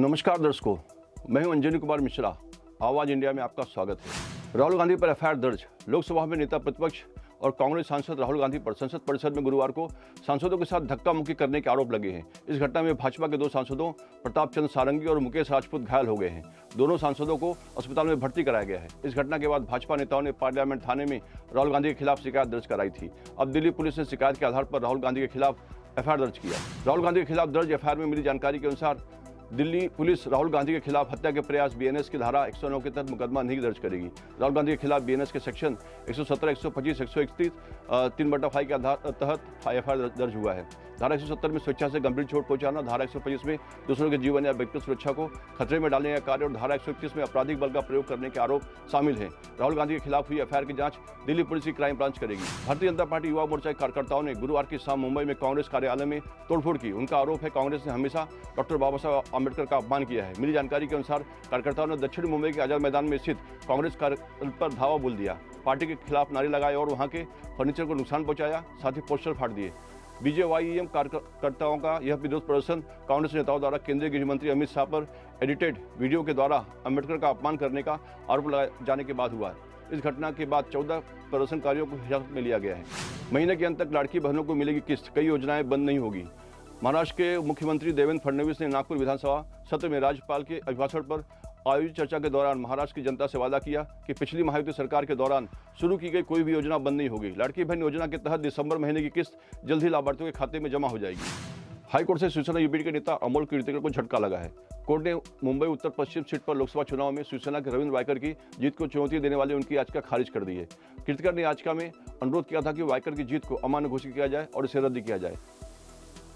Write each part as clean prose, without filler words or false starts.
नमस्कार दर्शकों, मैं हूं अंजनी कुमार मिश्रा। आवाज इंडिया में आपका स्वागत है। राहुल गांधी पर एफआईआर दर्ज। लोकसभा में नेता प्रतिपक्ष और कांग्रेस सांसद राहुल गांधी पर संसद परिसर में गुरुवार को सांसदों के साथ धक्का मुक्की करने के आरोप लगे हैं। इस घटना में भाजपा के दो सांसदों प्रताप चंद्र सारंगी और मुकेश राजपूत घायल हो गए हैं। दोनों सांसदों को अस्पताल में भर्ती कराया गया है। इस घटना के बाद भाजपा नेताओं ने पार्लियामेंट थाने में राहुल गांधी के खिलाफ शिकायत दर्ज कराई थी। अब दिल्ली पुलिस ने शिकायत के आधार पर राहुल गांधी के खिलाफ एफआईआर दर्ज किया। राहुल गांधी के खिलाफ दर्ज एफआईआर में मिली जानकारी के अनुसार दिल्ली पुलिस राहुल गांधी के खिलाफ हत्या के प्रयास बीएनएस की धारा 109 के तहत मुकदमा नहीं दर्ज करेगी। राहुल गांधी के खिलाफ बीएनएस के सेक्शन 117, 125, 131, 3/5 के तहत एफआईआर दर्ज हुआ है। धारा 170 में स्वेच्छा से गंभीर चोट पहुंचाना, धारा 125 में दूसरों के जीवन या व्यक्तिगत सुरक्षा को खतरे में डालने का कार्य और धारा 131 में आपराधिक बल का प्रयोग करने के आरोप शामिल हैं। राहुल गांधी के खिलाफ हुई एफआईआर की जांच दिल्ली पुलिस की क्राइम ब्रांच करेगी। भारतीय जनता पार्टी युवा मोर्चा के कार्यकर्ताओं ने गुरुवार की शाम मुंबई में कांग्रेस कार्यालय में तोड़फोड़ की। उनका आरोप है कांग्रेस ने हमेशा डॉक्टर बाबा साहब अम्बेडकर का अपमान किया है। मिली जानकारी के अनुसार कार्यकर्ताओं ने दक्षिण मुंबई के आजाद मैदान में स्थित कांग्रेस कार्यालय पर धावा बोल दिया, पार्टी के खिलाफ नारे लगाए और वहां के फर्नीचर को नुकसान पहुंचाया, साथ ही पोस्टर फाड़ दिए। बीजेवाईएम कार्यकर्ताओं का यह विरोध प्रदर्शन कांग्रेस नेताओं द्वारा केंद्रीय गृह मंत्री अमित शाह पर एडिटेड वीडियो के द्वारा अम्बेडकर का अपमान करने का आरोप लगाए जाने के बाद हुआ है। इस घटना के बाद 14 प्रदर्शनकारियों को हिरासत में लिया गया है। महीने के अंत तक लाड़की बहनों को मिलेगी किस्त, कई योजनाएं बंद नहीं होगी। महाराष्ट्र के मुख्यमंत्री देवेंद्र फडणवीस ने नागपुर विधानसभा सत्र में राज्यपाल के अभिभाषण पर आयोजित चर्चा के दौरान महाराष्ट्र की जनता से वादा किया कि पिछली महायुति सरकार के दौरान शुरू की गई कोई भी योजना बंद नहीं होगी। लाड़की बहन योजना के तहत दिसंबर महीने की किस्त जल्द ही लाभार्थियों के खाते में जमा हो जाएगी। हाईकोर्ट से शिवसेना यूपीडी के नेता अमोल कीर्तिकर को झटका लगा है। कोर्ट ने मुंबई उत्तर पश्चिम सीट पर लोकसभा चुनाव में शिवसेना के रविंद्र वायकर की जीत को चुनौती देने वाली उनकी याचिका खारिज कर दी है। कीर्तिकर ने याचिका में अनुरोध किया था कि वायकर की जीत को अमान्य घोषित किया जाए और इसे रद्द किया जाए।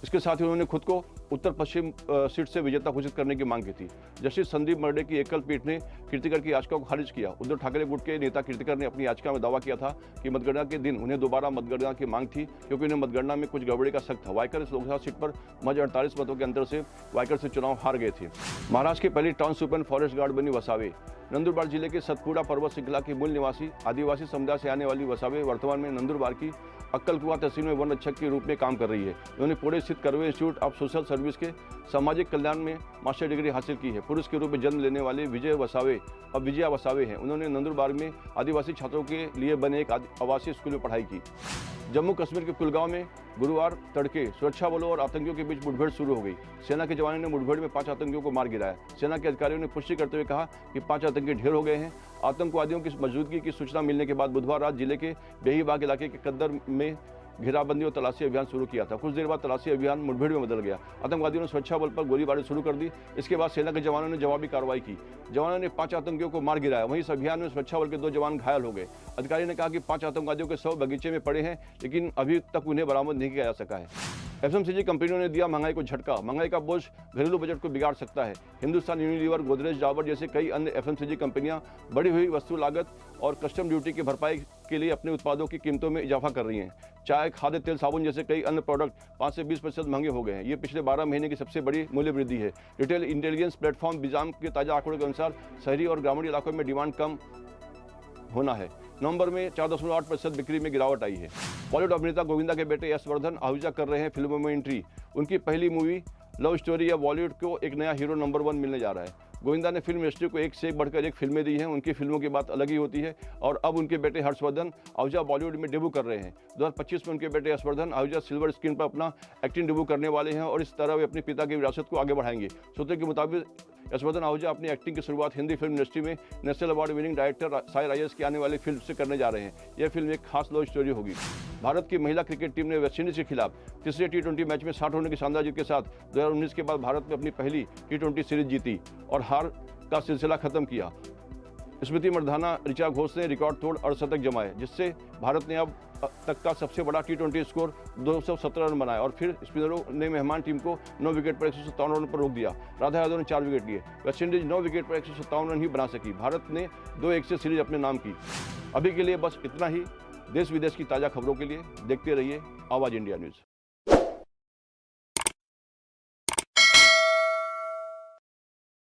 इसके साथ ही उन्होंने खुद को उत्तर पश्चिम सीट से विजेता घोषित करने की मांग की थी। जस्टिस संदीप मर्डे की एकल पीठ ने कीर्तिकर की याचिका को खारिज किया। उद्धव ठाकरे गुट के नेता कीर्तिकर ने अपनी याचिका में दावा किया था कि मतगणना के दिन उन्हें दोबारा मतगणना की मांग थी, क्योंकि उन्हें मतगणना में कुछ गड़बड़ी का शक था। वायकर इस लोकसभा सीट पर महज 48 मतों के अंतर से वायकर से चुनाव हार गए थे। महाराष्ट्र की पहली टाउनशिप एंड फॉरेस्ट गार्ड बनी वसावे। नंदुरबार जिले के सतपुड़ा पर्वत श्रृंखला की मूल निवासी आदिवासी समुदाय से आने वाली वसावे वर्तमान में नंदुरबार की अक्कलकुआ तहसील में वन रक्षक के रूप में काम कर रही है। उन्होंने पुणे स्थित curve institute of social service के सामाजिक कल्याण में मास्टर डिग्री हासिल की है। पुरुष के रूप में जन्म लेने वाले विजय वसावे अब विजया वसावे हैं। उन्होंने नंदुरबार में आदिवासी छात्रों के लिए बने एक आवासीय स्कूल में पढ़ाई की। जम्मू कश्मीर के कुलगांव में गुरुवार तड़के सुरक्षा बलों और आतंकियों के बीच मुठभेड़ शुरू हो गई। सेना के जवानों ने मुठभेड़ में 5 आतंकियों को मार गिराया। सेना के अधिकारियों ने पुष्टि करते हुए कहा कि 5 आतंकी ढेर हो गए हैं। आतंकवादियों की मौजूदगी की सूचना मिलने के बाद बुधवार रात जिले के बेहीबाग इलाके के कद्दर में घेराबंदी और तलाशी अभियान शुरू किया था। कुछ देर बाद तलाशी अभियान मुठभेड़ में बदल गया। आतंकवादियों ने सुरक्षा बल पर गोलीबारी शुरू कर दी। इसके बाद सेना के जवानों ने जवाबी कार्रवाई की। जवानों ने 5 आतंकियों को मार गिराया। वहीं इस अभियान में सुरक्षा बल के 2 जवान घायल हो गए। अधिकारी ने कहा कि 5 आतंकवादियों के शव बगीचे में पड़े हैं, लेकिन अभी तक उन्हें बरामद नहीं किया जा सका है। एफएमसीजी कंपनियों ने दिया महंगाई को झटका। महंगाई का बोझ घरेलू बजट को बिगाड़ सकता है। हिंदुस्तान यूनिलीवर, गोदरेज, डाबर जैसे कई अन्य एफएमसीजी कंपनियां बढ़ी हुई वस्तु लागत और कस्टम ड्यूटी की भरपाई के लिए अपने उत्पादों की कीमतों में इजाफा कर रही हैं। चाय, खाद्य तेल, साबुन जैसे कई अन्य प्रोडक्ट 5 से 20% महंगे हो गए हैं। ये पिछले 12 महीने की सबसे बड़ी मूल्य वृद्धि है। रिटेल इंटेलिजेंस प्लेटफॉर्म बिजाम के ताजा आंकड़ों के अनुसार शहरी और ग्रामीण इलाकों में डिमांड कम होना है। नवंबर में 4.8% बिक्री में गिरावट आई है। बॉलीवुड अभिनेता गोविंदा के बेटे यश वर्धन आहूजा कर रहे हैं फिल्मों में एंट्री। उनकी पहली मूवी लव स्टोरी या बॉलीवुड को एक नया हीरो नंबर 1 मिलने जा रहा है। गोविंदा ने फिल्म इंडस्ट्री को एक से बढ़कर एक फिल्में दी हैं। उनकी फिल्मों की बात अलग ही होती है और अब उनके बेटे हर्षवर्धन आहूजा बॉलीवुड में डेब्यू कर रहे हैं। 2025 में उनके बेटे यशवर्धन आहूजा सिल्वर स्क्रीन पर अपना एक्टिंग डेब्यू करने वाले हैं और इस तरह वे अपने पिता की विरासत को आगे बढ़ाएंगे। सूत्रों के मुताबिक यशवर्धन आहूजा अपनी एक्टिंग की शुरुआत हिंदी फिल्म इंडस्ट्री में national award winning director Sai rice की आने वाली फिल्म से करने जा रहे हैं। यह फिल्म एक खास लव स्टोरी होगी। भारत की महिला क्रिकेट टीम ने वेस्टइंडीज के खिलाफ तीसरे T20 मैच में 60 रनों की शानदार जीत के साथ 2019 के बाद भारत में अपनी पहली T20 सीरीज जीती और हार का सिलसिला खत्म किया। स्मृति मंधाना, ऋचा घोष ने रिकॉर्ड तोड़ अर्धशतक जमाए, जिससे भारत ने अब तक का सबसे बड़ा T20 स्कोर 217 रन बनाया और फिर स्पिनरों ने मेहमान टीम को 9 विकेट पर 157 रन पर रोक दिया। राधा यादव ने 4 विकेट लिए। वेस्टइंडीज 9 विकेट पर 157 रन ही बना सकी। भारत ने 2-1 से सीरीज अपने नाम की। अभी के लिए बस इतना ही। देश विदेश की ताज़ा खबरों के लिए देखते रहिए आवाज़ इंडिया न्यूज़।